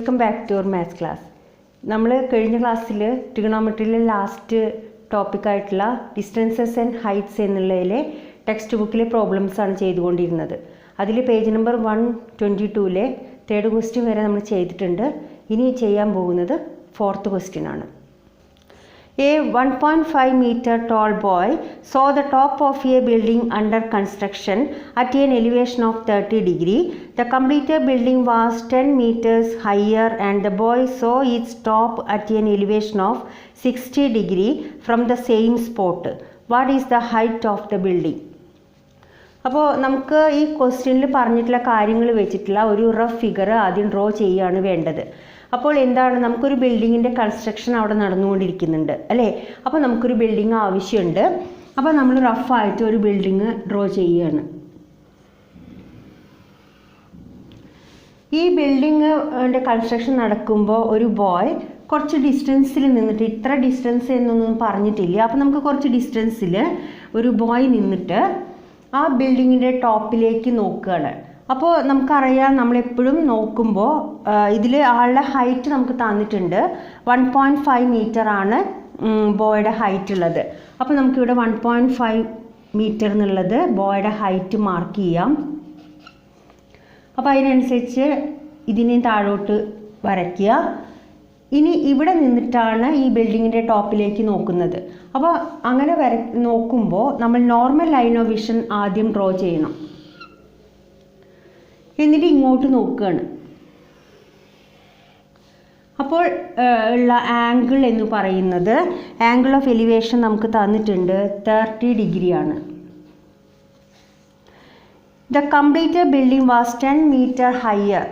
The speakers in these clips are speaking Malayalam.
Welcome back to our maths class. നമ്മൾ കഴിഞ്ഞ ക്ലാസ്സിൽ ട്രിഗണോമെട്രിയിലെ ലാസ്റ്റ് ടോപ്പിക്കായിട്ടുള്ള ഡിസ്റ്റൻസസ് ആൻഡ് ഹൈറ്റ്സ് എന്നുള്ളതിലെ ടെക്സ്റ്റ് ബുക്കിലെ പ്രോബ്ലംസ് ആണ് ചെയ്തുകൊണ്ടിരുന്നത്. അതിൽ പേജ് നമ്പർ 122 തേർഡ് ക്വസ്റ്റ്യൻ വരെ നമ്മൾ ചെയ്തിട്ടുണ്ട്. ഇനി ചെയ്യാൻ പോകുന്നത് ഫോർത്ത് ക്വസ്റ്റ്യൻ ആണ്. A 1.5 meter tall boy saw the top of a building under construction at an elevation of 30 degree. The completed building was 10 meters higher and the boy saw its top at an elevation of 60 degree from the same spot. What is the height of the building? അപ്പോൾ നമുക്ക് ഈ ക്വസ്റ്റ്യനിൽ പറഞ്ഞിട്ടുള്ള കാര്യങ്ങൾ വെച്ചിട്ടുള്ള ഒരു റഫ് ഫിഗർ ആദ്യം ഡ്രോ ചെയ്യുകയാണ് വേണ്ടത്. അപ്പോൾ എന്താണ്, നമുക്കൊരു ബിൽഡിങ്ങിൻ്റെ കൺസ്ട്രക്ഷൻ അവിടെ നടന്നുകൊണ്ടിരിക്കുന്നുണ്ട് അല്ലേ. അപ്പോൾ നമുക്കൊരു ബിൽഡിങ് ആവശ്യമുണ്ട്. അപ്പോൾ നമ്മൾ റഫായിട്ട് ഒരു ബിൽഡിങ് ഡ്രോ ചെയ്യുകയാണ്. ഈ ബിൽഡിങ്ങിൻ്റെ കൺസ്ട്രക്ഷൻ നടക്കുമ്പോൾ ഒരു ബോയ് കുറച്ച് ഡിസ്റ്റൻസിൽ നിന്നിട്ട്, ഇത്ര ഡിസ്റ്റൻസ് എന്നൊന്നും പറഞ്ഞിട്ടില്ല, അപ്പോൾ നമുക്ക് കുറച്ച് ഡിസ്റ്റൻസിൽ ഒരു ബോയ് നിന്നിട്ട് ആ ബിൽഡിങ്ങിൻ്റെ ടോപ്പിലേക്ക് നോക്കുകയാണ്. അപ്പോൾ നമുക്കറിയാം, നമ്മളെപ്പോഴും നോക്കുമ്പോൾ ഇതിൽ ആളുടെ ഹൈറ്റ് നമുക്ക് തന്നിട്ടുണ്ട്. 1.5 മീറ്റർ ആണ് ബോയുടെ ഹൈറ്റ് ഉള്ളത്. അപ്പോൾ നമുക്കിവിടെ 1.5 മീറ്റർ എന്നുള്ളത് ബോയുടെ ഹൈറ്റ് മാർക്ക് ചെയ്യാം. അപ്പോൾ അതിനനുസരിച്ച് ഇതിനെ താഴോട്ട് വരയ്ക്കുക. ഇനി ഇവിടെ നിന്നിട്ടാണ് ഈ ബിൽഡിങ്ങിൻ്റെ ടോപ്പിലേക്ക് നോക്കുന്നത്. അപ്പോൾ അങ്ങനെ നോക്കുമ്പോൾ നമ്മൾ നോർമൽ ലൈൻ ഓഫ് വിഷൻ ആദ്യം ഡ്രോ ചെയ്യണം. എന്നിട്ട് ഇങ്ങോട്ട് നോക്കുകയാണ്. അപ്പോൾ ഉള്ള ആംഗിൾ എന്ന് പറയുന്നത്, ആംഗിൾ ഓഫ് എലിവേഷൻ നമുക്ക് തന്നിട്ടുണ്ട് 30 ഡിഗ്രിയാണ്. The completed building was 10 meter higher.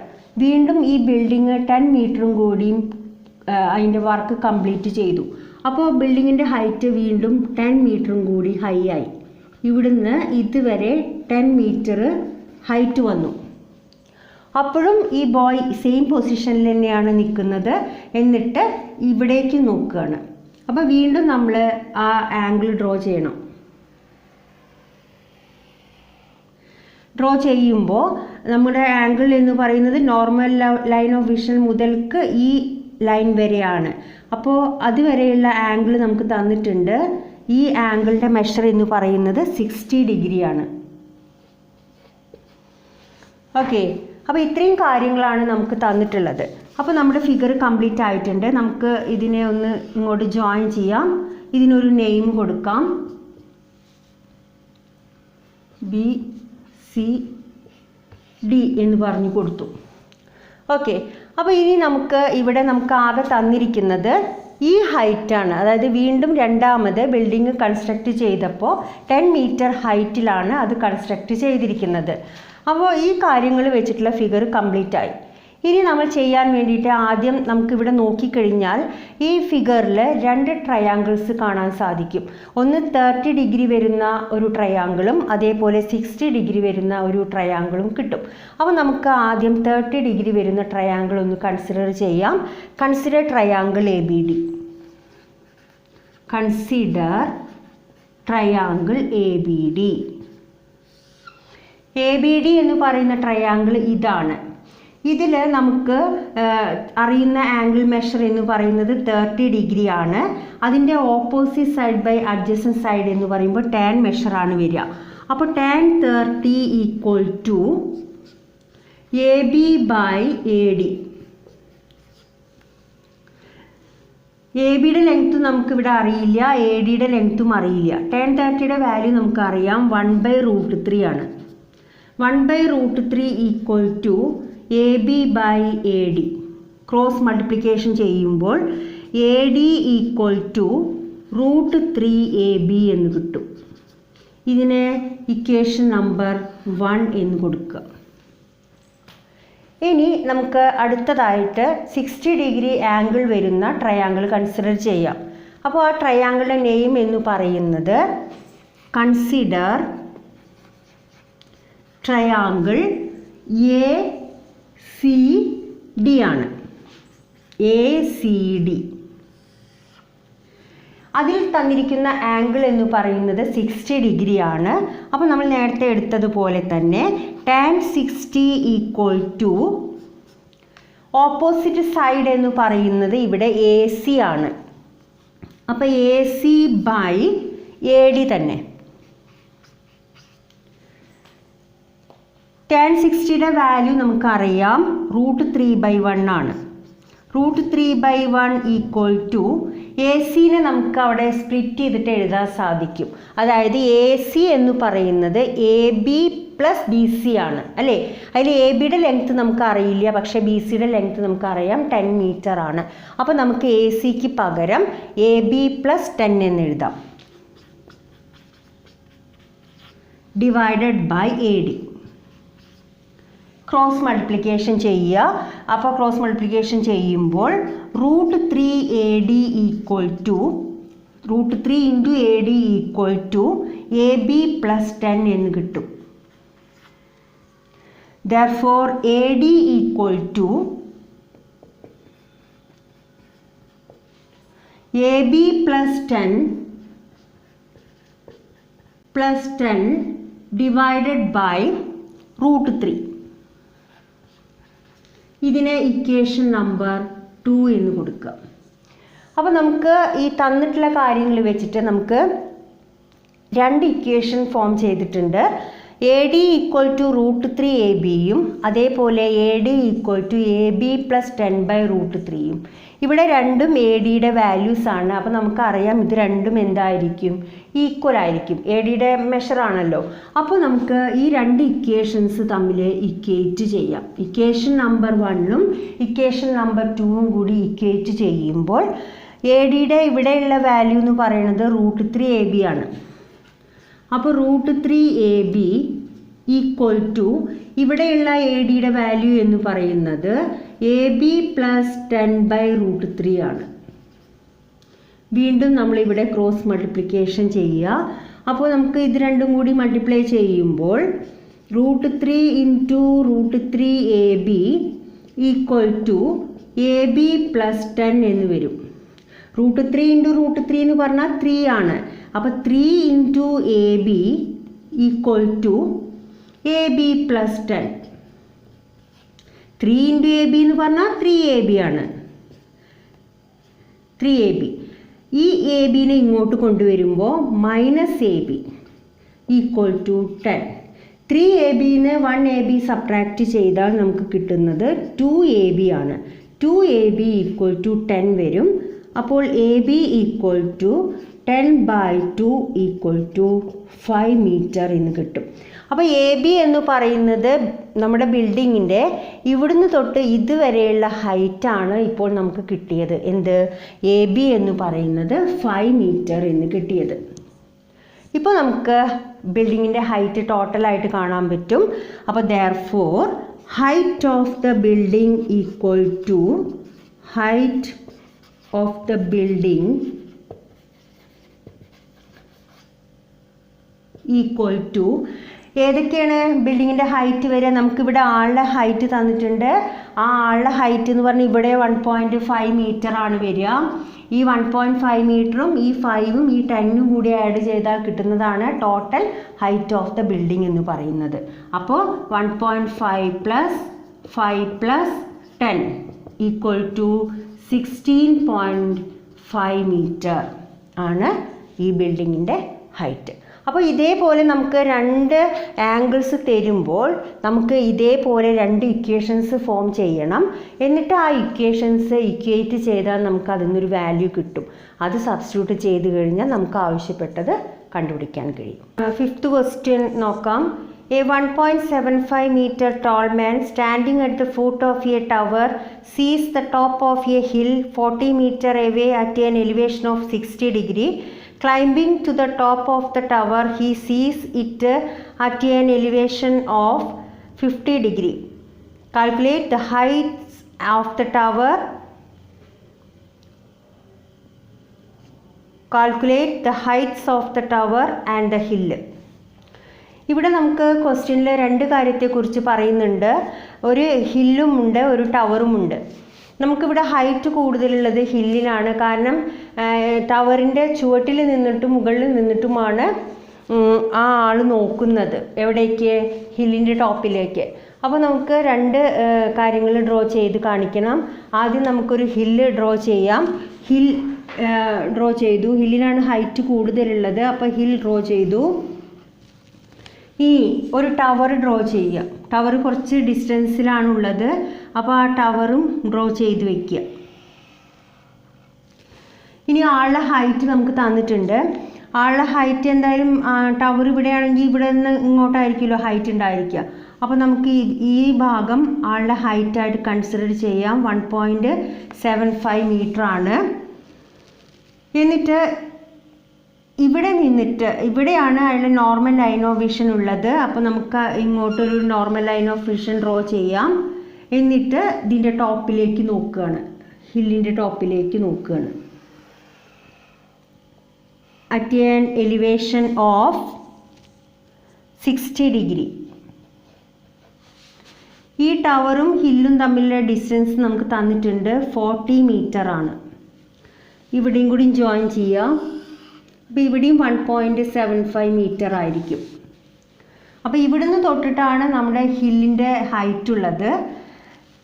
വീണ്ടും ഈ ബിൽഡിങ് 10 മീറ്ററും കൂടിയും അതിൻ്റെ വർക്ക് കംപ്ലീറ്റ് ചെയ്തു. അപ്പോൾ ബിൽഡിങ്ങിൻ്റെ ഹൈറ്റ് വീണ്ടും 10 മീറ്ററും കൂടി ഹൈ ആയി. ഇവിടുന്ന് ഇതുവരെ 10 മീറ്റർ ഹൈറ്റ് വന്നു. അപ്പോഴും ഈ ബോയ് സെയിം പൊസിഷനിൽ തന്നെയാണ് നിൽക്കുന്നത്. എന്നിട്ട് ഇവിടേക്ക് നോക്കുകയാണ്. അപ്പോൾ വീണ്ടും നമ്മൾ ആ ആംഗിൾ ഡ്രോ ചെയ്യണം. ഡ്രോ ചെയ്യുമ്പോൾ നമ്മുടെ ആംഗിൾ എന്ന് പറയുന്നത് നോർമൽ ലൈൻ ഓഫ് വിഷൻ മുതൽക്ക് ഈ ലൈൻ വരെയാണ്. അപ്പോൾ അതുവരെയുള്ള ആംഗിൾ നമുക്ക് തന്നിട്ടുണ്ട്. ഈ ആംഗിളിൻ്റെ മെഷർ എന്ന് പറയുന്നത് 60 ഡിഗ്രിയാണ്. ഓക്കെ, അപ്പോൾ ഇത്രയും കാര്യങ്ങളാണ് നമുക്ക് തന്നിട്ടുള്ളത്. അപ്പോൾ നമ്മുടെ ഫിഗർ കംപ്ലീറ്റ് ആയിട്ടുണ്ട്. നമുക്ക് ഇതിനെ ഒന്ന് ഇങ്ങോട്ട് ജോയിൻ ചെയ്യാം. ഇതിനൊരു നെയിം കൊടുക്കാം. BCD എന്ന് പറഞ്ഞു കൊടുത്തു. ഓക്കെ, അപ്പോൾ ഇനി നമുക്ക് ആകെ തന്നിരിക്കുന്നത് ഈ ഹൈറ്റാണ്. അതായത് വീണ്ടും രണ്ടാമത് ബിൽഡിംഗ് കൺസ്ട്രക്റ്റ് ചെയ്തപ്പോൾ 10 മീറ്റർ ഹൈറ്റിലാണ് അത് കൺസ്ട്രക്റ്റ് ചെയ്തിരിക്കുന്നത്. അപ്പോൾ ഈ കാര്യങ്ങൾ വെച്ചിട്ടുള്ള ഫിഗർ കംപ്ലീറ്റ് ആയി. ഇനി നമ്മൾ ചെയ്യാൻ വേണ്ടിയിട്ട് ആദ്യം നമുക്കിവിടെ നോക്കിക്കഴിഞ്ഞാൽ ഈ ഫിഗറിൽ 2 ട്രയാങ്കിൾസ് കാണാൻ സാധിക്കും. ഒന്ന് 30 ഡിഗ്രി വരുന്ന ഒരു ട്രയാങ്കിളും അതേപോലെ 60 ഡിഗ്രി വരുന്ന ഒരു ട്രയാങ്കിളും കിട്ടും. അപ്പോൾ നമുക്ക് ആദ്യം 30 ഡിഗ്രി വരുന്ന ട്രയാങ്കിൾ ഒന്ന് കൺസിഡർ ചെയ്യാം. Consider triangle ABD. Consider triangle ABD. ABD എന്ന് പറയുന്ന ട്രയാങ്കിൾ ഇതാണ്. ഇതിൽ നമുക്ക് അറിയുന്ന ആംഗിൾ മെഷർ എന്ന് പറയുന്നത് 30 ഡിഗ്രി ആണ്. അതിൻ്റെ opposite side by adjacent side എന്ന് പറയുമ്പോൾ tan മെഷറാണ് വരിക. അപ്പോൾ tan 30 equal to AB by AD. ABയുടെ ലെങ്ത്ത് നമുക്കിവിടെ അറിയില്ല, ADയുടെ ലെങ്ത്തും അറിയില്ല. tan 30യുടെ വാല്യൂ നമുക്കറിയാം 1/√3 ആണ്. 1/√3 equal to AB by AD. Cross multiplication ചെയ്യുമ്പോൾ AD ഈക്വൽ ടു √3AB എന്ന് കിട്ടും. ഇതിനെ ഇക്വേഷൻ നമ്പർ 1 എന്ന് കൊടുക്കുക. ഇനി നമുക്ക് അടുത്തതായിട്ട് 60 ഡിഗ്രി ആംഗിൾ വരുന്ന ട്രയാങ്കിൾ കൺസിഡർ ചെയ്യാം. അപ്പോൾ ആ ട്രയാങ്കിളിൻ്റെ നെയിം എന്ന് പറയുന്നത് കൺസിഡർ ട്രയാങ്കിൾ ACD ആണ്. ACD. അതിൽ തന്നിരിക്കുന്ന ആംഗിൾ എന്ന് പറയുന്നത് 60 ഡിഗ്രി ആണ്. അപ്പോൾ നമ്മൾ നേരത്തെ എടുത്തതുപോലെ തന്നെ tan 60 equal to opposite side എന്ന് പറയുന്നത് ഇവിടെ AC ആണ്. അപ്പോൾ AC/AD തന്നെ. tan 60യുടെ വാല്യൂ നമുക്കറിയാം √3/1 ആണ്. √3/1 = AC-നെ നമുക്ക് അവിടെ സ്പ്ലിറ്റ് ചെയ്തിട്ട് എഴുതാൻ സാധിക്കും. അതായത് AC എന്ന് പറയുന്നത് AB + BC ആണ് അല്ലേ. അതിൽ ABയുടെ ലെങ്ത്ത് നമുക്ക് അറിയില്ല, പക്ഷേ BCയുടെ ലെങ്ത്ത് നമുക്കറിയാം 10 മീറ്റർ ആണ്. അപ്പോൾ നമുക്ക് AC-ക്ക് പകരം AB + 10 എന്ന് എഴുതാം, /AD. ക്രോസ് മൾട്ടിപ്ലിക്കേഷൻ ചെയ്യുക. അപ്പോൾ ക്രോസ് മൾട്ടിപ്ലിക്കേഷൻ ചെയ്യുമ്പോൾ √3AD √3 × AD = AB + 10 എന്ന് കിട്ടും. Therefore AD = AB + 10 /√3. ഇതിനെ ഇക്വേഷൻ നമ്പർ 2 എന്ന് കൊടുക്കുക. അപ്പോൾ നമുക്ക് ഈ തന്നിട്ടുള്ള കാര്യങ്ങൾ വെച്ചിട്ട് നമുക്ക് 2 ഇക്വേഷൻ ഫോം ചെയ്തിട്ടുണ്ട്. AD = √3AB അതേപോലെ AD = AB + 10/√3. ഇവിടെ രണ്ടും ADയുടെ വാല്യൂസ് ആണ്. അപ്പോൾ നമുക്കറിയാം ഇത് രണ്ടും എന്തായിരിക്കും, ഈക്വൽ ആയിരിക്കും. ADയുടെ മെഷർ ആണല്ലോ. അപ്പോൾ നമുക്ക് ഈ 2 ഇക്വേഷൻസ് തമ്മിൽ ഇക്വേറ്റ് ചെയ്യാം. ഇക്വേഷൻ നമ്പർ 1ഉം ഇക്വേഷൻ നമ്പർ 2ഉം കൂടി ഇക്വേറ്റ് ചെയ്യുമ്പോൾ ADയുടെ ഇവിടെയുള്ള വാല്യൂ എന്ന് പറയുന്നത് √3AB ആണ്. അപ്പോൾ √3AB = ഇവിടെയുള്ള ADയുടെ വാല്യൂ എന്ന് പറയുന്നത് AB + 10/√3 ആണ്. വീണ്ടും നമ്മളിവിടെ ക്രോസ് മൾട്ടിപ്ലിക്കേഷൻ ചെയ്യുക. അപ്പോൾ നമുക്ക് ഇത് രണ്ടും കൂടി മൾട്ടിപ്ലൈ ചെയ്യുമ്പോൾ √3 × √3AB = AB + 10 എന്ന് വരും. √3 × √3 എന്ന് പറഞ്ഞാൽ 3 ആണ്. അപ്പോൾ 3 × AB = AB + 10. 3 × AB എന്ന് പറഞ്ഞാൽ 3AB ആണ്. 3AB. ഈ ABനെ ഇങ്ങോട്ട് കൊണ്ടുവരുമ്പോൾ -AB = 10. 3ABന്ന് 1AB സബ്ട്രാക്റ്റ് ചെയ്താൽ നമുക്ക് കിട്ടുന്നത് 2AB ആണ്. 2AB = 10 വരും. അപ്പോൾ AB = 10/2 = 5 മീറ്റർ എന്ന് കിട്ടും. അപ്പോൾ AB എന്ന് പറയുന്നത് നമ്മുടെ ബിൽഡിങ്ങിൻ്റെ ഇവിടുന്ന് തൊട്ട് ഇതുവരെയുള്ള ഹൈറ്റാണ് ഇപ്പോൾ നമുക്ക് കിട്ടിയത്. എന്ത്, AB എന്ന് പറയുന്നത് 5 മീറ്റർ എന്ന് കിട്ടിയത്. ഇപ്പോൾ നമുക്ക് ബിൽഡിങ്ങിൻ്റെ ഹൈറ്റ് ടോട്ടലായിട്ട് കാണാൻ പറ്റും. അപ്പോൾ therefore height of the building = height of the building = ഏതൊക്കെയാണ് ബിൽഡിങ്ങിൻ്റെ ഹൈറ്റ് വരെ? നമുക്കിവിടെ ആളുടെ ഹൈറ്റ് തന്നിട്ടുണ്ട്. ആ ആളുടെ ഹൈറ്റ് എന്ന് പറഞ്ഞാൽ ഇവിടെ 1.5 മീറ്റർ ആണ് വരിക. ഈ 1.5 മീറ്ററും ഈ 5ഉം ഈ 10ഉം കൂടി ആഡ് ചെയ്താൽ കിട്ടുന്നതാണ് total height of the building എന്ന് പറയുന്നത്. അപ്പോൾ 1.5 + 5 + 10 = 16.5 മീറ്റർ ആണ് ഈ ബിൽഡിങ്ങിൻ്റെ ഹൈറ്റ്. അപ്പോൾ ഇതേപോലെ നമുക്ക് 2 ആംഗിൾസ് തരുമ്പോൾ നമുക്ക് ഇതേപോലെ 2 ഇക്വേഷൻസ് ഫോം ചെയ്യണം. എന്നിട്ട് ആ ഇക്വേഷൻസ് ഇക്വേറ്റ് ചെയ്താൽ നമുക്ക് അതിനൊരു വാല്യൂ കിട്ടും. അത് സബ്സ്റ്റിറ്റ്യൂട്ട് ചെയ്ത് കഴിഞ്ഞാൽ നമുക്ക് ആവശ്യപ്പെട്ടത് കണ്ടുപിടിക്കാൻ കഴിയും. 5th ക്വസ്റ്റ്യൻ നോക്കാം. A 1.75 meter tall man standing at the foot of a tower sees the top of a hill 40 meter away at an elevation of 60 degree. Climbing to the top of the tower, he sees it at an elevation of 50 degree. Calculate the heights of the tower. Calculate the heights of the tower and the hill. ഇവിടെ നമുക്ക് ക്വസ്റ്റ്യനിൽ 2 കാര്യത്തെക്കുറിച്ച് പറയുന്നുണ്ട്. ഒരു ഹില്ലും ഉണ്ട്, ഒരു ടവറും ഉണ്ട്. നമുക്കിവിടെ ഹൈറ്റ് കൂടുതലുള്ളത് ഹില്ലിലാണ്. കാരണം ടവറിൻ്റെ ചുവട്ടിൽ നിന്നിട്ടും മുകളിൽ നിന്നിട്ടുമാണ് ആ ആൾ നോക്കുന്നത്. എവിടേക്ക്? ഹില്ലിൻ്റെ ടോപ്പിലേക്ക്. അപ്പോൾ നമുക്ക് രണ്ട് കാര്യങ്ങൾ ഡ്രോ ചെയ്ത് കാണിക്കണം. ആദ്യം നമുക്കൊരു ഹില്ല് ഡ്രോ ചെയ്യാം. ഹിൽ ഡ്രോ ചെയ്തു. ഹില്ലിനാണ് ഹൈറ്റ് കൂടുതലുള്ളത്. അപ്പോൾ ഹിൽ ഡ്രോ ചെയ്തു. ഈ ഒരു ടവർ ഡ്രോ ചെയ്യാം. ടവർ കുറച്ച് ഡിസ്റ്റൻസിലാണുള്ളത്. അപ്പോൾ ആ ടവറും ഡ്രോ ചെയ്ത് വയ്ക്കുക. ഇനി ആളുടെ ഹൈറ്റ് നമുക്ക് തന്നിട്ടുണ്ട്. ആളുടെ ഹൈറ്റ് എന്തായാലും ടവർ ഇവിടെയാണെങ്കിൽ ഇവിടെ നിന്ന് ഇങ്ങോട്ടായിരിക്കുമല്ലോ ഹൈറ്റ് ഉണ്ടായിരിക്കുക. അപ്പോൾ നമുക്ക് ഈ ഭാഗം ആളുടെ ഹൈറ്റായിട്ട് കൺസിഡർ ചെയ്യാം. 1.75 മീറ്റർ ആണ്. എന്നിട്ട് ഇവിടെ നിന്നിട്ട് ഇവിടെയാണ് അയാളുടെ നോർമൽ ലൈൻ ഓഫ് വിഷൻ ഉള്ളത്. അപ്പോൾ നമുക്ക് ഇങ്ങോട്ടൊരു normal line of vision draw ചെയ്യാം. എന്നിട്ട് ഇതിൻ്റെ ടോപ്പിലേക്ക് നോക്കുകയാണ്. ഹില്ലിൻ്റെ ടോപ്പിലേക്ക് നോക്കുകയാണ്. At an elevation of 60 degree. ഈ ടവറും ഹില്ലും തമ്മിലുള്ള ഡിസ്റ്റൻസ് നമുക്ക് തന്നിട്ടുണ്ട് 40 മീറ്റർ ആണ്. ഇവിടെയും കൂടി ജോയിൻ ചെയ്യാം. അപ്പോൾ ഇവിടെയും 1.75 മീറ്റർ ആയിരിക്കും. അപ്പോൾ ഇവിടുന്ന് തൊട്ടിട്ടാണ് നമ്മുടെ ഹില്ലിൻ്റെ ഹൈറ്റ് ഉള്ളത്.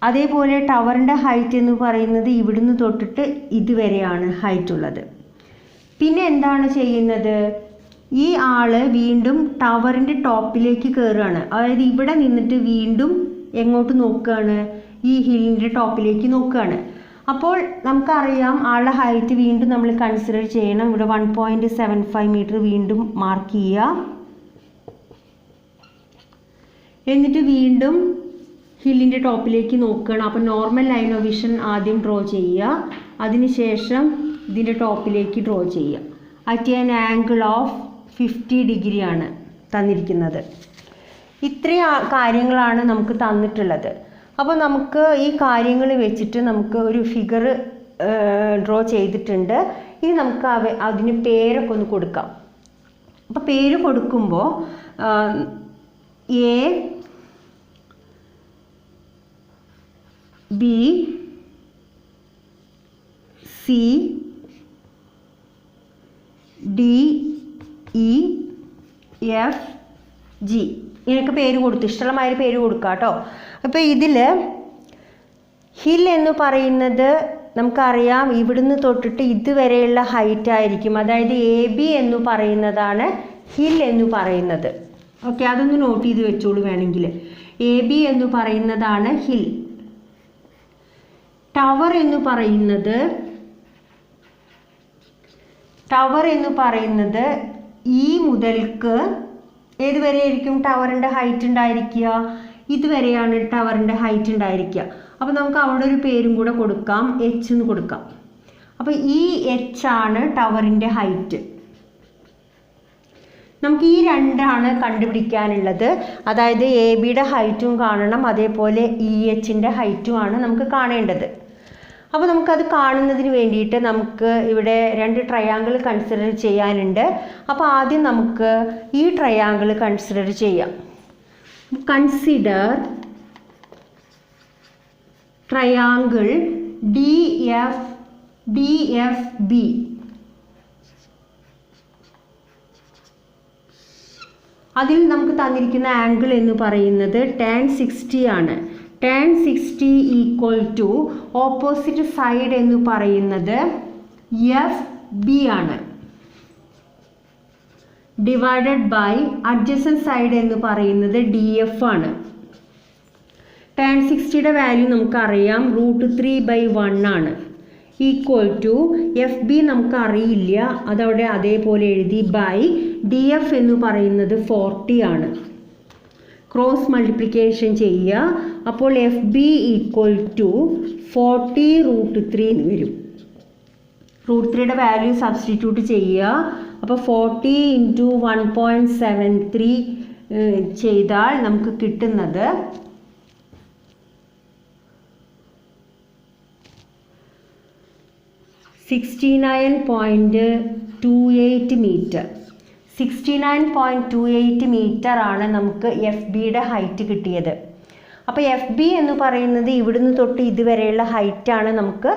അതേപോലെ ടവറിൻ്റെ ഹൈറ്റ് എന്ന് പറയുന്നത് ഇവിടുന്ന് തൊട്ടിട്ട് ഇതുവരെയാണ് ഹൈറ്റ് ഉള്ളത്. പിന്നെ എന്താണ് ചെയ്യുന്നത്? ഈ ആള് വീണ്ടും ടവറിൻ്റെ ടോപ്പിലേക്ക് കയറുകയാണ്. അതായത് ഇവിടെ നിന്നിട്ട് വീണ്ടും എങ്ങോട്ട് നോക്കുകയാണ്? ഈ ഹില്ലിൻ്റെ ടോപ്പിലേക്ക് നോക്കുകയാണ്. അപ്പോൾ നമുക്കറിയാം ആളുടെ ഹൈറ്റ് വീണ്ടും നമ്മൾ കൺസിഡർ ചെയ്യണം. ഇവിടെ 1.75 മീറ്റർ വീണ്ടും മാർക്ക് ചെയ്യുക. എന്നിട്ട് വീണ്ടും ഹില്ലിൻ്റെ ടോപ്പിലേക്ക് നോക്കുകയാണ്. അപ്പോൾ നോർമൽ ലൈൻ ഓഫ് വിഷൻ ആദ്യം ഡ്രോ ചെയ്യുക. അതിനുശേഷം ഇതിൻ്റെ ടോപ്പിലേക്ക് ഡ്രോ ചെയ്യുക. അറ്റ് ആൻ ആംഗിൾ ഓഫ് 50 ഡിഗ്രിയാണ് തന്നിരിക്കുന്നത്. ഇത്രയും കാര്യങ്ങളാണ് നമുക്ക് തന്നിട്ടുള്ളത്. അപ്പോൾ നമുക്ക് ഈ കാര്യങ്ങൾ വെച്ചിട്ട് നമുക്ക് ഒരു ഫിഗർ ഡ്രോ ചെയ്തിട്ടുണ്ട്. ഇനി നമുക്ക് അതിന് പേരൊക്കെ ഒന്ന് കൊടുക്കാം. അപ്പോൾ പേര് കൊടുക്കുമ്പോൾ A B C D E F G ഇങ്ങനെയൊക്കെ പേര് കൊടുത്തു. ഇഷ്ടമുള്ള മാതിരി പേര് കൊടുക്കുക കേട്ടോ. അപ്പോൾ ഇതിൽ ഹിൽ എന്ന് പറയുന്നത് നമുക്കറിയാം ഇവിടുന്ന് തൊട്ടിട്ട് ഇതുവരെയുള്ള ഹൈറ്റ് ആയിരിക്കും. അതായത് AB എന്ന് പറയുന്നതാണ് ഹിൽ എന്ന് പറയുന്നത്. ഓക്കെ, അതൊന്ന് നോട്ട് ചെയ്ത് വെച്ചോളൂ വേണമെങ്കിൽ. AB എന്ന് പറയുന്നതാണ് ഹിൽ. ടവർ എന്ന് പറയുന്നത് ഈ മുതൽക്ക് ഏതുവരെ ആയിരിക്കും ടവറിൻ്റെ ഹൈറ്റ് ഉണ്ടായിരിക്കുക? ഇതുവരെയാണ് ടവറിൻ്റെ ഹൈറ്റ് ഉണ്ടായിരിക്കുക. അപ്പോൾ നമുക്ക് അവിടെ ഒരു പേരും കൂടെ കൊടുക്കാം, H എന്ന് കൊടുക്കാം. അപ്പോൾ ഈ H ആണ് ടവറിൻ്റെ ഹൈറ്റ്. നമുക്ക് ഈ രണ്ടാണ് കണ്ടുപിടിക്കാനുള്ളത്. അതായത് ABയുടെ ഹൈറ്റും കാണണം, അതേപോലെ EHൻ്റെ ഹൈറ്റുമാണ് നമുക്ക് കാണേണ്ടത്. അപ്പോൾ നമുക്കത് കാണുന്നതിന് വേണ്ടിയിട്ട് നമുക്ക് ഇവിടെ രണ്ട് ട്രയാങ്കിൾ കൺസിഡർ ചെയ്യാനുണ്ട്. അപ്പോൾ ആദ്യം നമുക്ക് ഈ ട്രയാങ്കിൾ കൺസിഡർ ചെയ്യാം. Consider triangle DFB. അതിൽ നമുക്ക് തന്നിരിക്കുന്ന ആംഗിൾ എന്ന് പറയുന്നത് tan 60 ആണ്. tan 60 equal to opposite side എന്ന് പറയുന്നത് FB ആണ്, ഡിവൈഡഡ് ബൈ അഡ്ജസൻറ്റ് സൈഡ് എന്ന് പറയുന്നത് DF ആണ്. tan 60യുടെ വാല്യൂ നമുക്കറിയാം √3/1 ആണ്. ഈക്വൽ ടു FB നമുക്ക് അറിയില്ല, അതവിടെ അതേപോലെ എഴുതി, ബൈ DF എന്ന് പറയുന്നത് 40 ആണ്. ക്രോസ് മൾട്ടിപ്ലിക്കേഷൻ ചെയ്യുക. അപ്പോൾ FB ഈക്വൽ ടു 40√3 എന്ന് വരും. √3യുടെ വാല്യൂ സബ്സ്റ്റിറ്റ്യൂട്ട് ചെയ്യുക. അപ്പോൾ 40 × 1.73 ചെയ്താൽ നമുക്ക് കിട്ടുന്നത് 69.28 മീറ്റർ. 69.28 മീറ്റർ ആണ് നമുക്ക് FBയുടെ ഹൈറ്റ് കിട്ടിയത്. അപ്പോൾ FB എന്ന് പറയുന്നത് ഇവിടുന്ന് തൊട്ട് ഇതുവരെയുള്ള ഹൈറ്റാണ് നമുക്ക്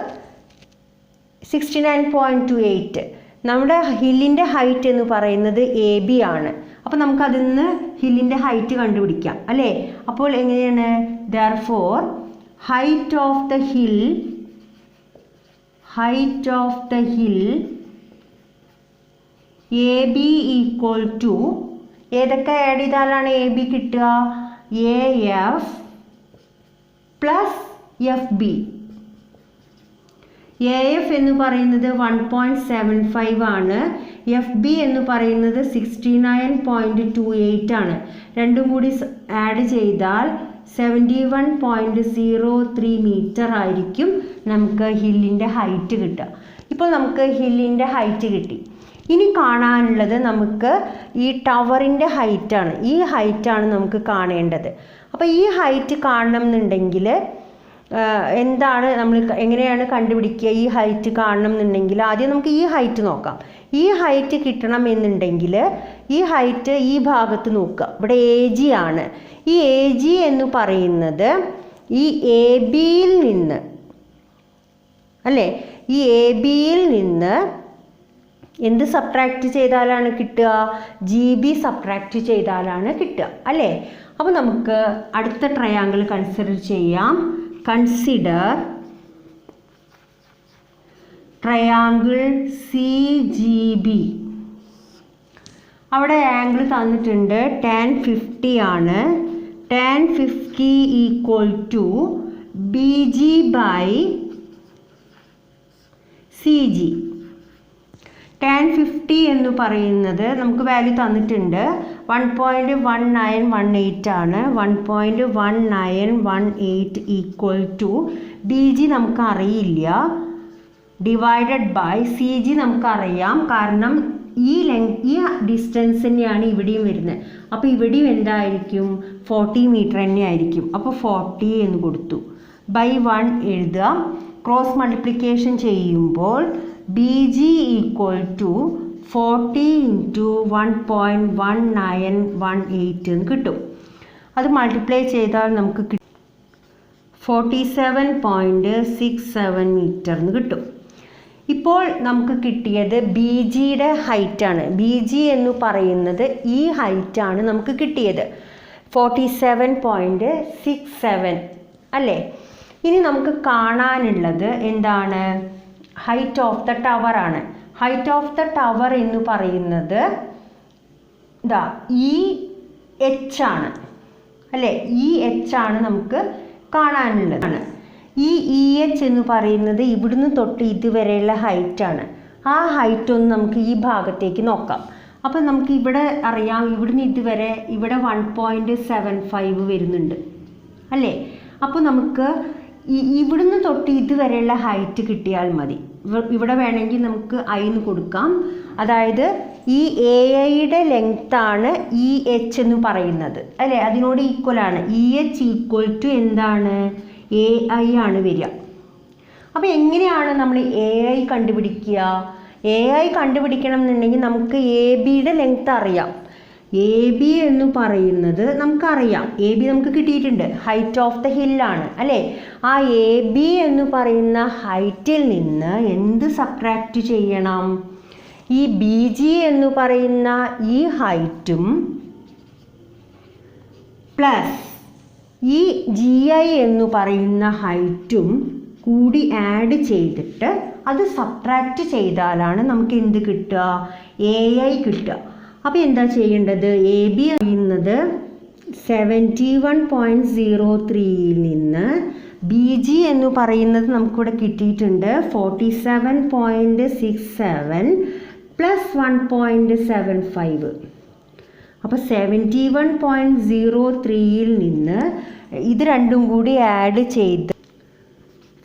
69.28. നമ്മുടെ ഹില്ലിൻ്റെ ഹൈറ്റ് എന്ന് പറയുന്നത് AB ആണ്. അപ്പോൾ നമുക്ക് അതിൽ നിന്ന് ഹില്ലിൻ്റെ ഹൈറ്റ് കണ്ടുപിടിക്കാം അല്ലേ. അപ്പോൾ എങ്ങനെയാണ്, therefore height of the hill AB equal to, ഏതൊക്കെ ആഡ് ചെയ്താലാണ് AB കിട്ടുക, AF പ്ലസ് FB. AF എന്ന് പറയുന്നത് 1.75 ആണ്, FB എന്ന് പറയുന്നത് 69.28 ആണ്. രണ്ടും കൂടി ആഡ് ചെയ്താൽ 71.03 മീറ്റർ ആയിരിക്കും നമുക്ക് ഹില്ലിൻ്റെ ഹൈറ്റ് കിട്ടുക. ഇപ്പോൾ നമുക്ക് ഹില്ലിൻ്റെ ഹൈറ്റ് കിട്ടി. ഇനി കാണാനുള്ളത് നമുക്ക് ഈ ടവറിൻ്റെ ഹൈറ്റാണ്. ഈ ഹൈറ്റാണ് നമുക്ക് കാണേണ്ടത്. അപ്പോൾ ഈ ഹൈറ്റ് കാണണം എന്നുണ്ടെങ്കിൽ എന്താണ് നമ്മൾ എങ്ങനെയാണ് കണ്ടുപിടിക്കുക? ഈ ഹൈറ്റ് കാണണം എന്നുണ്ടെങ്കിൽ ആദ്യം നമുക്ക് ഈ ഹൈറ്റ് നോക്കാം. ഈ ഹൈറ്റ് കിട്ടണം എന്നുണ്ടെങ്കിൽ ഈ ഹൈറ്റ് ഈ ഭാഗത്ത് നോക്കുക. ഇവിടെ AG ആണ്. ഈ AG എന്ന് പറയുന്നത് ഈ AB-യിൽ നിന്ന് അല്ലേ, ഈ AB-യിൽ നിന്ന് എന്ത് സബ്ട്രാക്റ്റ് ചെയ്താലാണ് കിട്ടുക? GB സബ്ട്രാക്റ്റ് ചെയ്താലാണ് കിട്ടുക അല്ലേ. അപ്പോൾ നമുക്ക് അടുത്ത ട്രയാങ്കിൾ കൺസിഡർ ചെയ്യാം. Consider triangle CGB. അവിടെ ആംഗിൾ തന്നിട്ടുണ്ട് tan 50 ആണ്. tan 50 equal to BG by CG. tan 50 എന്ന് പറയുന്നത് നമുക്ക് വാല്യൂ തന്നിട്ടുണ്ട് 1.1918 ആണ്. 1.1918 ഈക്വൽ ടു BG നമുക്ക് അറിയില്ല, ഡിവൈഡഡ് ബൈ CG നമുക്കറിയാം. കാരണം ഈ ഡിസ്റ്റൻസ് തന്നെയാണ് ഇവിടെയും വരുന്നത്. അപ്പോൾ ഇവിടെയും എന്തായിരിക്കും? 40 മീറ്റർ തന്നെ ആയിരിക്കും. അപ്പോൾ 40 എന്ന് കൊടുത്തു. ബൈ 1 എഴുതുക. ക്രോസ് മൾട്ടിപ്ലിക്കേഷൻ ചെയ്യുമ്പോൾ BG ഈക്വൽ ടു 40 ഇൻറ്റു 1.1918 എന്ന് കിട്ടും. അത് മൾട്ടിപ്ലൈ ചെയ്താൽ നമുക്ക് 47.67 മീറ്റർ എന്ന് കിട്ടും. ഇപ്പോൾ നമുക്ക് കിട്ടിയത് BGയുടെ ഹൈറ്റാണ്. BG എന്ന് പറയുന്നത് ഈ ഹൈറ്റാണ് നമുക്ക് കിട്ടിയത്, 47.67 അല്ലേ. ഇനി നമുക്ക് കാണാനുള്ളത് എന്താണ്? ഹൈറ്റ് ഓഫ് ദ ടവർ ആണ്. ഹൈറ്റ് ഓഫ് ദ ടവർ എന്ന് പറയുന്നത് EH ആണ് അല്ലേ. EH ആണ് നമുക്ക് കാണാനുള്ളത്. ഈ EH എന്ന് പറയുന്നത് ഇവിടുന്ന് തൊട്ട് ഇതുവരെയുള്ള ഹൈറ്റാണ്. ആ ഹൈറ്റ് ഒന്ന് നമുക്ക് ഈ ഭാഗത്തേക്ക് നോക്കാം. അപ്പോൾ നമുക്ക് ഇവിടെ അറിയാം, ഇവിടുന്ന് ഇതുവരെ ഇവിടെ 1.75 വരുന്നുണ്ട് അല്ലേ. അപ്പോൾ നമുക്ക് ഇവിടുന്ന് തൊട്ട് ഇതുവരെയുള്ള ഹൈറ്റ് കിട്ടിയാൽ മതി. ഇവിടെ വേണമെങ്കിൽ നമുക്ക് എന്ന് കൊടുക്കാം. അതായത് ഈ AIയുടെ ലെങ്ത്താണ് EH എന്ന് പറയുന്നത് അല്ലേ, അതിനോട് ഈക്വലാണ്. EH ഈക്വൽ ടു എന്താണ്? AI ആണ് വരിക. അപ്പോൾ എങ്ങനെയാണ് നമ്മൾ AI കണ്ടുപിടിക്കുക? AI കണ്ടുപിടിക്കണം എന്നുണ്ടെങ്കിൽ നമുക്ക് ABയുടെ ലെങ്ത് അറിയാം. AB എന്ന് പറയുന്നത് നമുക്കറിയാം, AB നമുക്ക് കിട്ടിയിട്ടുണ്ട്, ഹൈറ്റ് ഓഫ് ദ ഹില്ലാണ് അല്ലേ. ആ AB എന്ന് പറയുന്ന ഹൈറ്റിൽ നിന്ന് എന്ത് സബ്ട്രാക്റ്റ് ചെയ്യണം? ഈ BG എന്ന് പറയുന്ന ഈ ഹൈറ്റും പ്ലസ് ഈ GI എന്ന് പറയുന്ന ഹൈറ്റും കൂടി ആഡ് ചെയ്തിട്ട് അത് സബ്ട്രാക്റ്റ് ചെയ്താലാണ് നമുക്ക് എന്ത് കിട്ടുക? AI കിട്ടുക. അപ്പോൾ എന്താ ചെയ്യേണ്ടത്? AB അറിയുന്നത് 71.03യിൽ നിന്ന് BG എന്ന് പറയുന്നത് നമുക്കിവിടെ കിട്ടിയിട്ടുണ്ട് 47.67 പ്ലസ് 1.75. അപ്പോൾ 71.03യിൽ നിന്ന് ഇത് രണ്ടും കൂടി ആഡ് ചെയ്ത്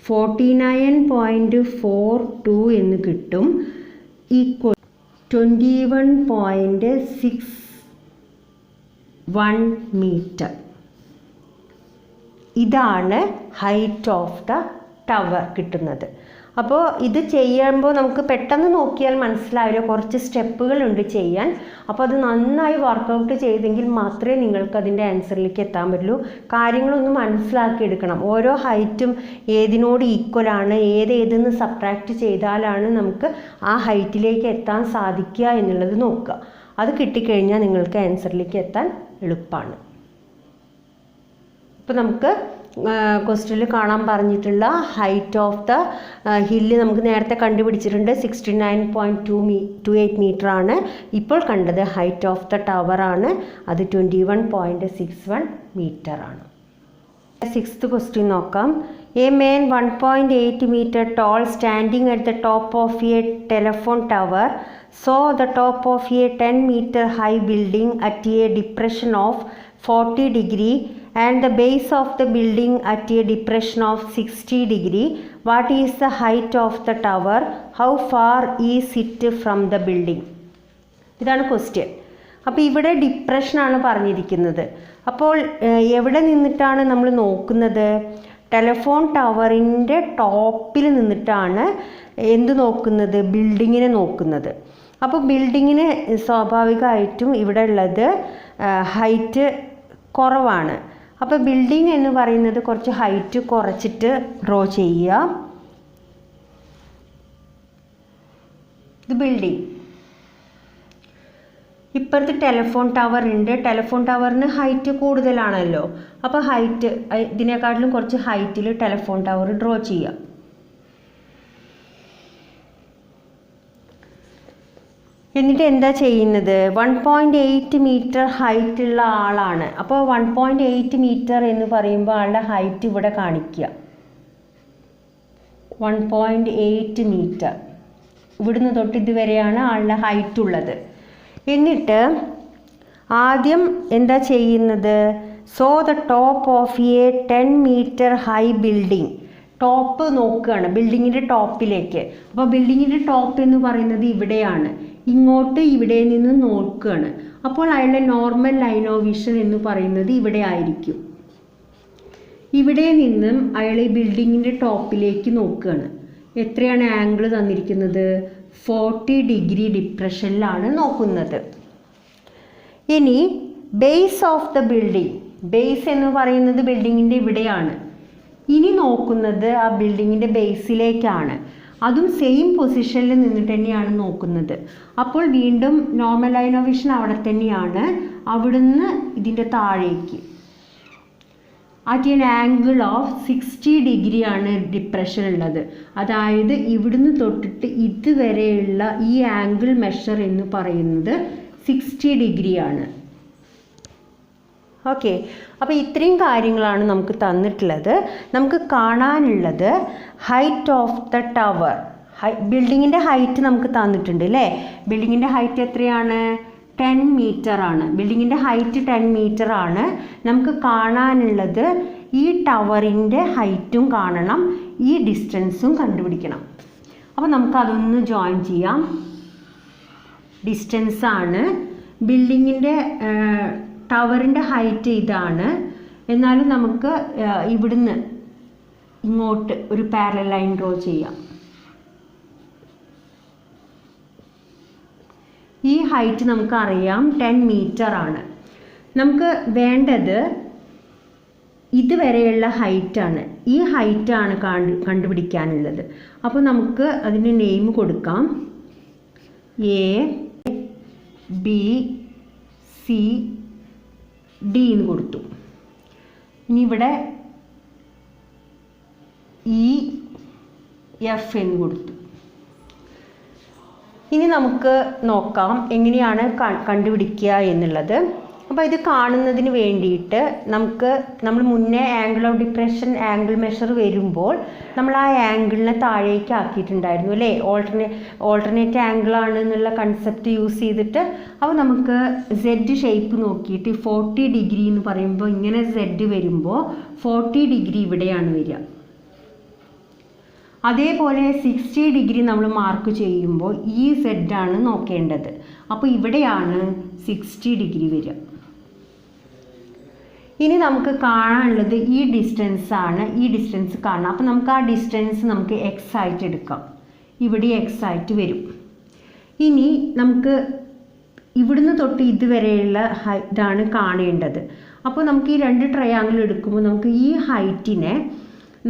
49.42 എന്ന് കിട്ടും, ഈക്വൽ 21.61 മീറ്റർ. ഇതാണ് ഹൈറ്റ് ഓഫ് ദ ടവർ കിട്ടുന്നത്. അപ്പോൾ ഇത് ചെയ്യുമ്പോൾ നമുക്ക് പെട്ടെന്ന് നോക്കിയാൽ മനസ്സിലാവില്ല, കുറച്ച് സ്റ്റെപ്പുകളുണ്ട് ചെയ്യാൻ. അപ്പോൾ അത് നന്നായി വർക്കൗട്ട് ചെയ്തെങ്കിൽ മാത്രമേ നിങ്ങൾക്ക് അതിൻ്റെ ആൻസറിലേക്ക് എത്താൻ പറ്റുള്ളൂ. കാര്യങ്ങളൊന്ന് മനസ്സിലാക്കിയെടുക്കണം. ഓരോ ഹൈറ്റും ഏതിനോട് ഈക്വലാണ്, ഏതെന്ന് സബ്ട്രാക്റ്റ് ചെയ്താലാണ് നമുക്ക് ആ ഹൈറ്റിലേക്ക് എത്താൻ സാധിക്കുക എന്നുള്ളത് നോക്കുക. അത് കിട്ടിക്കഴിഞ്ഞാൽ നിങ്ങൾക്ക് ആൻസറിലേക്ക് എത്താൻ എളുപ്പമാണ്. ഇപ്പോൾ നമുക്ക് ക്വസ്റ്റ്യനിൽ കാണാൻ പറഞ്ഞിട്ടുള്ള ഹൈറ്റ് ഓഫ് ദ ഹില്ല് നമുക്ക് നേരത്തെ കണ്ടുപിടിച്ചിട്ടുണ്ട്. 69.28 മീറ്റർ ആണ്. ഇപ്പോൾ കണ്ടത് ഹൈറ്റ് ഓഫ് ദ ടവർ ആണ്. അത് 21.61 മീറ്റർ ആണ്. 6th ക്വസ്റ്റ്യൻ നോക്കാം. A man 1.8 meter tall standing at the top of a telephone tower saw the top of a 10 meter high building at a depression of 40 degree and the base of the building at a depression of 60 degree. What is the height of the tower? How far is it from the building? ഇതാണ് ക്വസ്റ്റ്യൻ. അപ്പോൾ ഇവിടെ ഡിപ്രഷനാണ് പറഞ്ഞിരിക്കുന്നത്. അപ്പോൾ എവിടെ നിന്നിട്ടാണ് നമ്മൾ നോക്കുന്നത്? ടെലിഫോൺ ടവറിൻ്റെ ടോപ്പിൽ നിന്നിട്ടാണ് എന്ത് നോക്കുന്നത്? ബിൽഡിങ്ങിനെ നോക്കുന്നത്. അപ്പോൾ ബിൽഡിങ്ങിന് സ്വാഭാവികമായിട്ടും ഇവിടെ ഉള്ളത് ഹൈറ്റ് കുറവാണ്. അപ്പോൾ ബിൽഡിംഗ് എന്ന് പറയുന്നത് കുറച്ച് ഹൈറ്റ് കുറച്ചിട്ട് ഡ്രോ ചെയ്യുക. ഇത് ബിൽഡിംഗ്. ഇപ്പുറത്ത് ടെലിഫോൺ ടവർ ഉണ്ട്. ടെലിഫോൺ ടവറിന് ഹൈറ്റ് കൂടുതലാണല്ലോ. അപ്പോൾ ഹൈറ്റ് ഇതിനെക്കാട്ടിലും കുറച്ച് ഹൈറ്റിൽ ടെലിഫോൺ ടവർ ഡ്രോ ചെയ്യാം. എന്നിട്ട് എന്താ ചെയ്യുന്നത്? 1.8 മീറ്റർ ഹൈറ്റ് ഉള്ള ആളാണ്. അപ്പോൾ 1.8 മീറ്റർ എന്ന് പറയുമ്പോൾ ആളുടെ ഹൈറ്റ് ഇവിടെ കാണിക്കുക. 1.8 മീറ്റർ ഇവിടുന്ന് തൊട്ട് ഇതുവരെയാണ് ആളുടെ ഹൈറ്റ് ഉള്ളത്. എന്നിട്ട് ആദ്യം എന്താ ചെയ്യുന്നത്? So the top of A 10 meter high building. Top നോക്കുകയാണ്, ബിൽഡിങ്ങിൻ്റെ ടോപ്പിലേക്ക്. അപ്പോൾ ബിൽഡിങ്ങിൻ്റെ ടോപ്പ് എന്ന് പറയുന്നത് ഇവിടെയാണ്. ഇങ്ങോട്ട് ഇവിടെ നിന്ന് നോക്കുകയാണ്. അപ്പോൾ അയാളുടെ നോർമൽ ലൈൻ ഓഫ് വിഷൻ എന്ന് പറയുന്നത് ഇവിടെ ആയിരിക്കും. ഇവിടെ നിന്നും അയാൾ ഈ ബിൽഡിങ്ങിൻ്റെ ടോപ്പിലേക്ക് നോക്കുകയാണ്. എത്രയാണ് ആംഗിൾ തന്നിരിക്കുന്നത്? 40 ഡിഗ്രി ഡിപ്രഷനിലാണ് നോക്കുന്നത്. ഇനി base of the building. Base എന്ന് പറയുന്നത് ബിൽഡിങ്ങിൻ്റെ ഇവിടെയാണ്. ഇനി നോക്കുന്നത് ആ ബിൽഡിങ്ങിൻ്റെ ബേസിലേക്കാണ്. അതും സെയിം പൊസിഷനിൽ നിന്നിട്ട് തന്നെയാണ് നോക്കുന്നത്. അപ്പോൾ വീണ്ടും നോർമൽ ലൈൻ ഓഫ് വിഷൻ അവിടെ തന്നെയാണ്. അവിടുന്ന് ഇതിൻ്റെ താഴേക്ക് അറ്റ് ആൻ ആംഗിൾ ഓഫ് 60 ഡിഗ്രിയാണ് ഡിപ്രഷൻ ഉള്ളത്. അതായത് ഇവിടുന്ന് തൊട്ടിട്ട് ഇതുവരെയുള്ള ഈ ആംഗിൾ മെഷർ എന്ന് പറയുന്നത് 60 ഡിഗ്രിയാണ്. ഓക്കെ. അപ്പോൾ ഇത്രയും കാര്യങ്ങളാണ് നമുക്ക് തന്നിട്ടുള്ളത്. നമുക്ക് കാണാനുള്ളത് ഹൈറ്റ് ഓഫ് ദ ടവർ. ബിൽഡിങ്ങിൻ്റെ ഹൈറ്റ് നമുക്ക് തന്നിട്ടുണ്ട് അല്ലേ? ബിൽഡിങ്ങിൻ്റെ ഹൈറ്റ് എത്രയാണ്? 10 മീറ്റർ ആണ്. ബിൽഡിങ്ങിൻ്റെ ഹൈറ്റ് 10 മീറ്റർ ആണ്. നമുക്ക് കാണാനുള്ളത് ഈ ടവറിൻ്റെ ഹൈറ്റും കാണണം, ഈ ഡിസ്റ്റൻസും കണ്ടുപിടിക്കണം. അപ്പോൾ നമുക്കതൊന്ന് ജോയിൻ ചെയ്യാം. ഡിസ്റ്റൻസാണ്. ബിൽഡിങ്ങിൻ്റെ ടവറിൻ്റെ ഹൈറ്റ് ഇതാണ്. എന്നാലും നമുക്ക് ഇവിടുന്ന് ഇങ്ങോട്ട് ഒരു പാരലൽ ലൈൻ ഡ്രോ ചെയ്യാം. ഈ ഹൈറ്റ് നമുക്കറിയാം 10 മീറ്റർ ആണ്. നമുക്ക് വേണ്ടത് ഇതുവരെയുള്ള ഹൈറ്റാണ്. ഈ ഹൈറ്റാണ് കണ്ടുപിടിക്കാനുള്ളത്. അപ്പോൾ നമുക്ക് അതിന് നെയിം കൊടുക്കാം. എ ബി സി ഡി എന്ന് കൊടുത്തു. ഇനി ഇവിടെ ഇ എഫ് എന്ന് കൊടുത്തു. ഇനി നമുക്ക് നോക്കാം എങ്ങനെയാണ് കണ്ടുപിടിക്കുക എന്നുള്ളത്. അപ്പോൾ ഇത് കാണുന്നതിന് വേണ്ടിയിട്ട് നമ്മൾ മുന്നേ angle of depression angle measure വരുമ്പോൾ നമ്മൾ ആ ആംഗിളിനെ താഴേക്ക് ആക്കിയിട്ടുണ്ടായിരുന്നു അല്ലേ? ഓൾട്ടർനേറ്റ് ആംഗിളാണ് എന്നുള്ള കൺസെപ്റ്റ് യൂസ് ചെയ്തിട്ട്. അപ്പോൾ നമുക്ക് സെഡ് ഷേപ്പ് നോക്കിയിട്ട് 40 ഡിഗ്രി എന്ന് പറയുമ്പോൾ ഇങ്ങനെ സെഡ് വരുമ്പോൾ 40 ഡിഗ്രി ഇവിടെയാണ് വരിക. അതേപോലെ 60 ഡിഗ്രി നമ്മൾ മാർക്ക് ചെയ്യുമ്പോൾ ഈ സെഡാണ് നോക്കേണ്ടത്. അപ്പോൾ ഇവിടെയാണ് 60 ഡിഗ്രി വരിക. ഇനി നമുക്ക് കാണാനുള്ളത് ഈ ഡിസ്റ്റൻസ് ആണ്. ഈ ഡിസ്റ്റൻസ് കാണാം. അപ്പോൾ നമുക്ക് ആ ഡിസ്റ്റൻസ് നമുക്ക് എക്സ് ആയിട്ട് എടുക്കാം. ഇവിടെ എക്സ് ആയിട്ട് വരും. ഇനി നമുക്ക് ഇവിടുന്ന് തൊട്ട് ഇതുവരെയുള്ള ഇതാണ് കാണേണ്ടത്. അപ്പോൾ നമുക്ക് ഈ രണ്ട് ട്രയാങ്കിൾ എടുക്കുമ്പോൾ നമുക്ക് ഈ ഹൈറ്റിനെ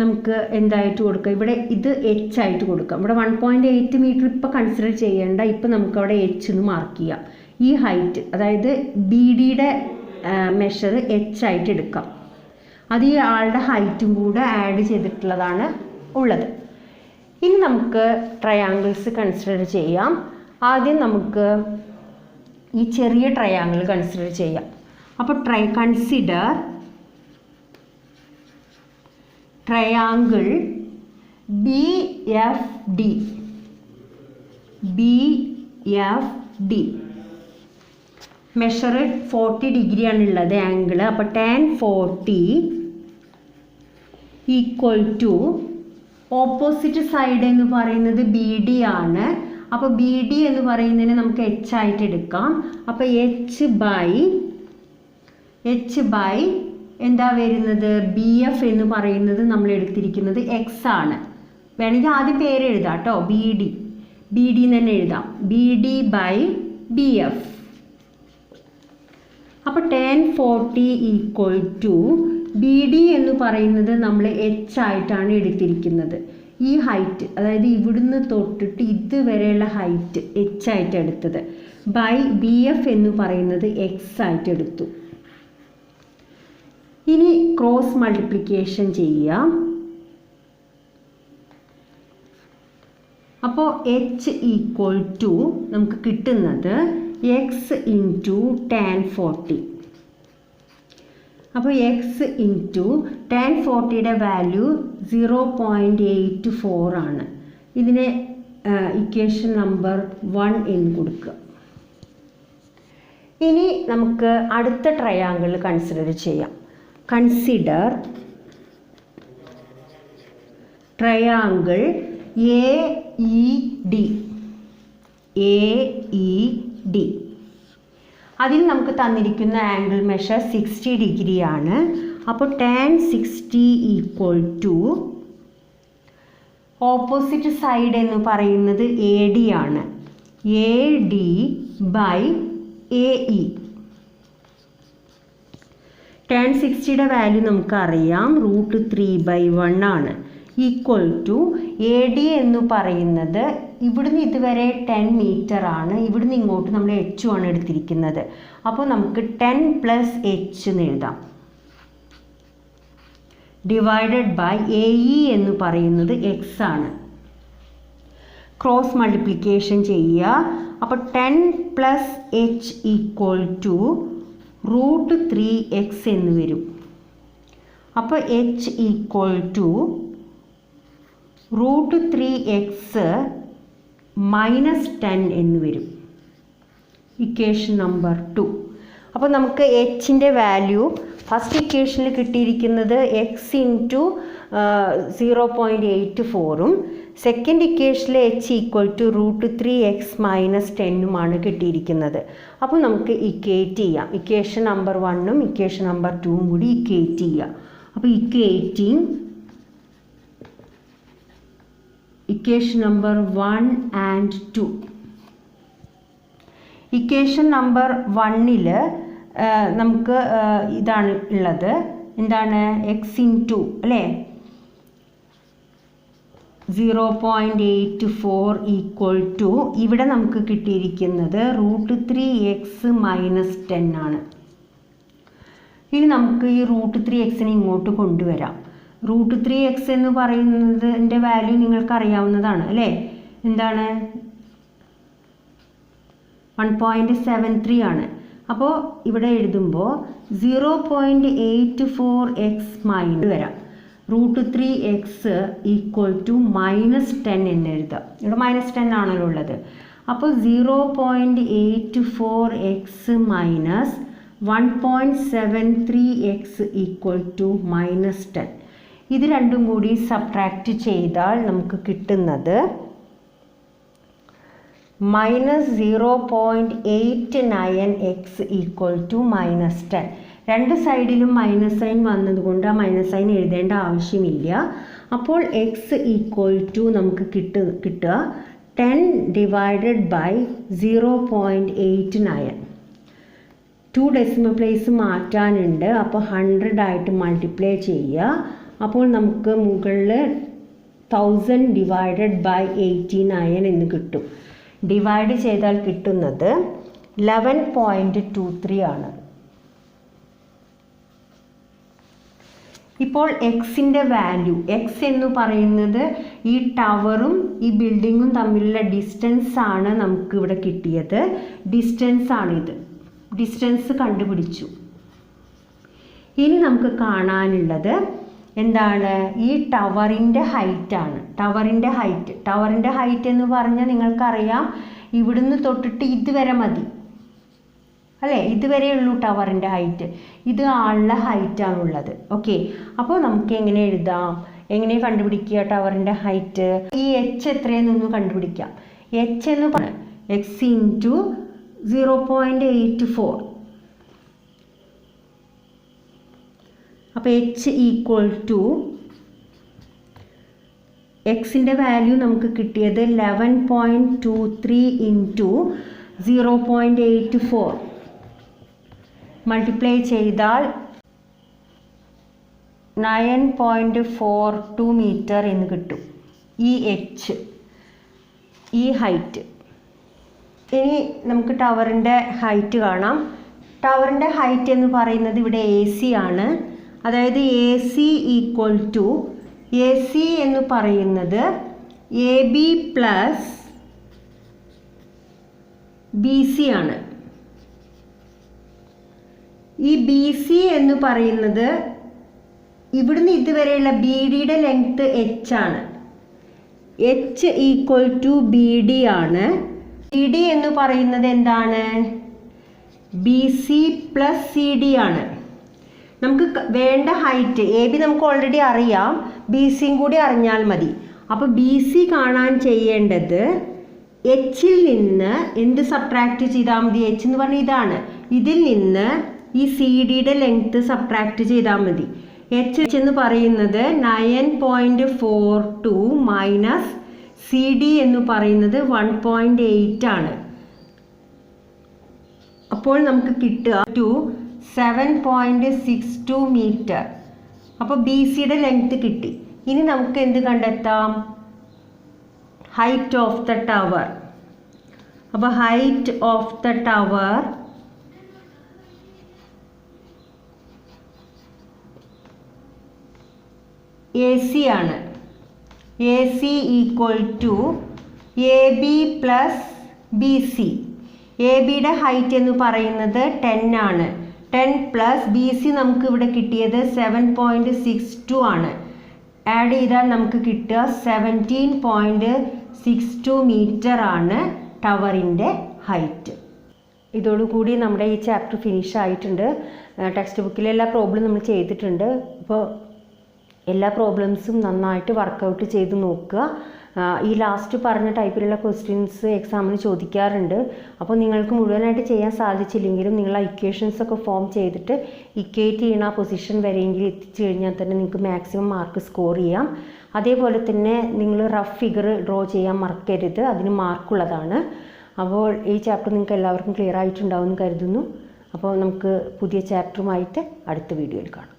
നമുക്ക് എന്തായിട്ട് കൊടുക്കാം? ഇവിടെ ഇത് എച്ച് ആയിട്ട് കൊടുക്കാം. ഇവിടെ 1.8 മീറ്റർ ഇപ്പോൾ കൺസിഡർ ചെയ്യേണ്ട. ഇപ്പോൾ നമുക്ക് അവിടെ എച്ച് എന്ന് മാർക്ക് ചെയ്യാം. ഈ ഹൈറ്റ് അതായത് ബി ഡിയുടെ മെഷർ എച്ച് ആയിട്ട് എടുക്കാം. അത് ഈ ആളുടെ ഹൈറ്റും കൂടെ ആഡ് ചെയ്തിട്ടുള്ളതാണ് ഉള്ളത്. ഇനി നമുക്ക് ട്രയാങ്കിൾസ് കൺസിഡർ ചെയ്യാം. ആദ്യം നമുക്ക് ഈ ചെറിയ ട്രയാങ്കിൾ കൺസിഡർ ചെയ്യാം. അപ്പോൾ consider triangle B F D. Measure 40 degree ആണുള്ളത് ആംഗിൾ. അപ്പോൾ tan 40 equal to opposite side എന്ന് പറയുന്നത് ബി ഡി ആണ്. അപ്പോൾ ബി ഡി എന്ന് പറയുന്നതിന് നമുക്ക് എച്ച് ആയിട്ട് എടുക്കാം. അപ്പോൾ എച്ച് ബൈ എന്താ വരുന്നത്, ബി എഫ് എന്ന് പറയുന്നത് നമ്മൾ എടുത്തിരിക്കുന്നത് എക്സ് ആണ്. വേണമെങ്കിൽ ആദ്യം പേര് എഴുതാം കേട്ടോ, ബി ഡി തന്നെ എഴുതാം, B D by B F. അപ്പോൾ tan 40 equal to B D എന്ന് പറയുന്നത് നമ്മൾ എച്ച് ആയിട്ടാണ് എടുത്തിരിക്കുന്നത്. ഈ ഹൈറ്റ് അതായത് ഇവിടുന്ന് തൊട്ടിട്ട് ഇതുവരെയുള്ള ഹൈറ്റ് എച്ച് ആയിട്ട് എടുത്തത് ബൈ ബി എഫ് എന്ന് പറയുന്നത് എക്സ് ആയിട്ട് എടുത്തു. ഇനി ക്രോസ് മൾട്ടിപ്ലിക്കേഷൻ ചെയ്യാം. അപ്പോൾ എച്ച് ഈക്വൽ ടു നമുക്ക് കിട്ടുന്നത് എക്സ് ഇൻറ്റു tan 40. അപ്പോൾ എക്സ് ഇൻറ്റു tan 40യുടെ വാല്യൂ 0.84 ആണ്. ഇതിനെ ഇക്വേഷൻ നമ്പർ 1 എന്ന് കൊടുക്കുക. ഇനി നമുക്ക് അടുത്ത ട്രയാങ്കിൾ കൺസിഡർ ചെയ്യാം. Consider triangle AED. അതിൽ നമുക്ക് തന്നിരിക്കുന്ന ആംഗിൾ മെഷർ 60 ഡിഗ്രി ആണ്. അപ്പോൾ tan 60 equal to opposite side എന്ന് പറയുന്നത് AD ആണ്. AD by AE. tan 60യുടെ വാല്യൂ നമുക്കറിയാം, √3/1 ആണ്. ഈക്വൽ ടു AD എന്ന് പറയുന്നത് ഇവിടുന്ന് ഇതുവരെ 10 മീറ്റർ ആണ്. ഇവിടുന്ന് ഇങ്ങോട്ട് നമ്മൾ h ആണ് എടുത്തിരിക്കുന്നത്. അപ്പോൾ നമുക്ക് 10 + h എന്ന് എഴുതാം. ഡിവൈഡഡ് ബൈ AE എന്ന് പറയുന്നത് x ആണ്. ക്രോസ് മൾട്ടിപ്ലിക്കേഷൻ ചെയ്യുക. അപ്പോൾ 10 + h ഈക്വൽ ടു √3x എന്ന് വരും. അപ്പോൾ h ഈക്വൽ ടു √3x -10 എന്ന് വരും. Equation number 2. അപ്പോൾ നമുക്ക് എച്ചിൻ്റെ വാല്യൂ ഫസ്റ്റ് ഇക്വേഷനിൽ കിട്ടിയിരിക്കുന്നത് എക്സ് ഇൻറ്റു 0.84ഉം സെക്കൻഡ് ഇക്വേഷനിൽ എച്ച് ഈക്വൽ ടു √3x -10ഉമാണ് കിട്ടിയിരിക്കുന്നത്. അപ്പോൾ നമുക്ക് ഇക്വേറ്റ് ചെയ്യാം. ഇക്വേഷൻ നമ്പർ 1ഉം ഇക്വേഷൻ നമ്പർ 2ഉം കൂടി ഇക്വേറ്റ് ചെയ്യാം. അപ്പോൾ equation number 1 and 2. Equation number 1ൽ നമുക്ക് ഇതാണ് ഉള്ളത്, എന്താണ്, എക്സ് ഇൻറ്റു അല്ലേ 0.84 ഈക്വൽ ടു ഇവിടെ നമുക്ക് കിട്ടിയിരിക്കുന്നത് √3x -10 ആണ്. ഇനി നമുക്ക് ഈ √3xനെ ഇങ്ങോട്ട് കൊണ്ടുവരാം. √3x എന്ന് പറയുന്നതിൻ്റെ വാല്യൂ നിങ്ങൾക്ക് അറിയാവുന്നതാണ് അല്ലേ, എന്താണ് 1.73 ആണ്. അപ്പോൾ ഇവിടെ എഴുതുമ്പോൾ 0.84x മൈനസ് വരാം, √3x ഈക്വൽ ടു -10 എന്ന് എഴുതാം. ഇവിടെ -10 ആണല്ലോ ഉള്ളത്. അപ്പോൾ 0.84x minus 1.73x equal to -10. ഇത് രണ്ടും കൂടി സബ്ട്രാക്റ്റ് ചെയ്താൽ നമുക്ക് കിട്ടുന്നത് -0.89x ഈക്വൽ ടു -10. രണ്ട് സൈഡിലും മൈനസ് സൈൻ വന്നതുകൊണ്ട് ആ മൈനസ് സൈൻ എഴുതേണ്ട ആവശ്യമില്ല. അപ്പോൾ x ഈക്വൽ ടു നമുക്ക് കിട്ടുക 10 ഡിവൈഡഡ് ബൈ 0.89. 2 ഡെസിമൽ പ്ലേസ് മാറ്റാനുണ്ട്. അപ്പോൾ 100 ആയിട്ട് മൾട്ടിപ്ലൈ ചെയ്യുക. അപ്പോൾ നമുക്ക് മുകളിൽ 1000 ഡിവൈഡഡ് ബൈ 89 എന്ന് കിട്ടും. ഡിവൈഡ് ചെയ്താൽ കിട്ടുന്നത് 11.23 ആണ്. ഇപ്പോൾ എക്സിൻ്റെ വാല്യൂ, എക്സ് എന്ന് പറയുന്നത് ഈ ടവറും ഈ ബിൽഡിങ്ങും തമ്മിലുള്ള ഡിസ്റ്റൻസ് ആണ് നമുക്ക് ഇവിടെ കിട്ടിയത്. ഡിസ്റ്റൻസ് ആണിത്. ഡിസ്റ്റൻസ് കണ്ടുപിടിച്ചു. ഇനി നമുക്ക് കാണാനുള്ളത് എന്താണ്? ഈ ടവറിൻ്റെ ഹൈറ്റ് ആണ്. ടവറിൻ്റെ ഹൈറ്റ് എന്ന് പറഞ്ഞാൽ നിങ്ങൾക്കറിയാം, ഇവിടുന്ന് തൊട്ടിട്ട് ഇതുവരെ മതി അല്ലേ? ഇതുവരെയുള്ളൂ ടവറിൻ്റെ ഹൈറ്റ്. ഇത് ആളുടെ ഹൈറ്റാണുള്ളത്. ഓക്കെ, അപ്പോൾ നമുക്ക് എങ്ങനെ എഴുതാം? എങ്ങനെ കണ്ടുപിടിക്കുക ടവറിൻ്റെ ഹൈറ്റ്? ഈ എച്ച് എത്രയെന്നൊന്ന് കണ്ടുപിടിക്കാം. എച്ച് എന്ന് പറഞ്ഞാൽ എക്സ് ഇൻറ്റു 0.84. അപ്പോൾ എച്ച് ഈക്വൽ ടു എക്സിൻ്റെ വാല്യൂ നമുക്ക് കിട്ടിയത് 11.23 ഇൻറ്റു 0.84 മൾട്ടിപ്ലൈ ചെയ്താൽ 9.42 മീറ്റർ എന്ന് കിട്ടും. ഈ എച്ച്, ഈ ഹൈറ്റ്. ഇനി നമുക്ക് ടവറിൻ്റെ ഹൈറ്റ് കാണാം. ടവറിൻ്റെ ഹൈറ്റ് എന്ന് പറയുന്നത് ഇവിടെ എ സി ആണ്. അതായത് A C equal to, A C എന്ന് പറയുന്നത് A B plus B C ആണ്. ഈ ബി സി എന്ന് പറയുന്നത് ഇവിടുന്ന് ഇതുവരെയുള്ള ബി ഡിയുടെ ലെങ്ത് എച്ച് ആണ്. H equal to B D ആണ്. ബി ഡി എന്ന് പറയുന്നത് എന്താണ്? B C plus C D ആണ്. നമുക്ക് വേണ്ട ഹൈറ്റ് എ ബി നമുക്ക് ഓൾറെഡി അറിയാം, ബി സിയും കൂടി അറിഞ്ഞാൽ മതി. അപ്പോൾ ബി സി കാണാൻ ചെയ്യേണ്ടത് എച്ചിൽ നിന്ന് എന്ത് സബ്ട്രാക്റ്റ് ചെയ്താൽ മതി? എച്ച് എന്ന് പറഞ്ഞാൽ ഇതാണ്. ഇതിൽ നിന്ന് ഈ സി ഡിയുടെ ലെങ്ത് സബ്ട്രാക്റ്റ് ചെയ്താൽ മതി. എച്ച് എന്ന് പറയുന്നത് 9.42 മൈനസ് സി ഡി എന്ന് പറയുന്നത് 1.8 ആണ്. അപ്പോൾ നമുക്ക് കിട്ടുക 7.62 മീറ്റർ. അപ്പോൾ ബി സിയുടെ ലെങ്ത് കിട്ടി. ഇനി നമുക്ക് എന്ത് കണ്ടെത്താം? Height of the tower. അപ്പോൾ height of the tower A C ആണ്. A C equal to A B plus B C. A ബിയുടെ ഹൈറ്റ് എന്ന് പറയുന്നത് 10 ആണ്. 10 പ്ലസ് ബി സി നമുക്ക് ഇവിടെ കിട്ടിയത് 7.62 ആണ്. ആഡ് ചെയ്താൽ നമുക്ക് കിട്ടുക 17.62 മീറ്റർ ആണ് ടവറിൻ്റെ ഹൈറ്റ്. ഇതോടുകൂടി നമ്മുടെ ഈ ചാപ്റ്റർ ഫിനിഷ് ആയിട്ടുണ്ട്. ടെക്സ്റ്റ് ബുക്കിലെ എല്ലാ പ്രോബ്ലം നമ്മൾ ചെയ്തിട്ടുണ്ട്. അപ്പോൾ എല്ലാ പ്രോബ്ലംസും നന്നായിട്ട് വർക്കൗട്ട് ചെയ്ത് നോക്കുക. ഈ ലാസ്റ്റ് പറഞ്ഞ ടൈപ്പിലുള്ള ക്വസ്റ്റ്യൻസ് എക്സാമിന് ചോദിക്കാറുണ്ട്. അപ്പോൾ നിങ്ങൾക്ക് മുഴുവനായിട്ട് ചെയ്യാൻ സാധിച്ചില്ലെങ്കിലും നിങ്ങൾ ആ ഇക്വേഷൻസ് ഒക്കെ ഫോം ചെയ്തിട്ട് ഇക്വേറ്റ് ചെയ്യുന്ന ആ പൊസിഷൻ വരെയെങ്കിലും എത്തിച്ചു കഴിഞ്ഞാൽ തന്നെ നിങ്ങൾക്ക് മാക്സിമം മാർക്ക് സ്കോർ ചെയ്യാം. അതേപോലെ തന്നെ നിങ്ങൾ റഫ് ഫിഗർ ഡ്രോ ചെയ്യാൻ മറക്കരുത്, അതിന് മാർക്കുള്ളതാണ്. അപ്പോൾ ഈ ചാപ്റ്റർ നിങ്ങൾക്ക് എല്ലാവർക്കും ക്ലിയർ ആയിട്ടുണ്ടാവുമെന്ന് കരുതുന്നു. അപ്പോൾ നമുക്ക് പുതിയ ചാപ്റ്ററുമായിട്ട് അടുത്ത വീഡിയോയിൽ കാണാം.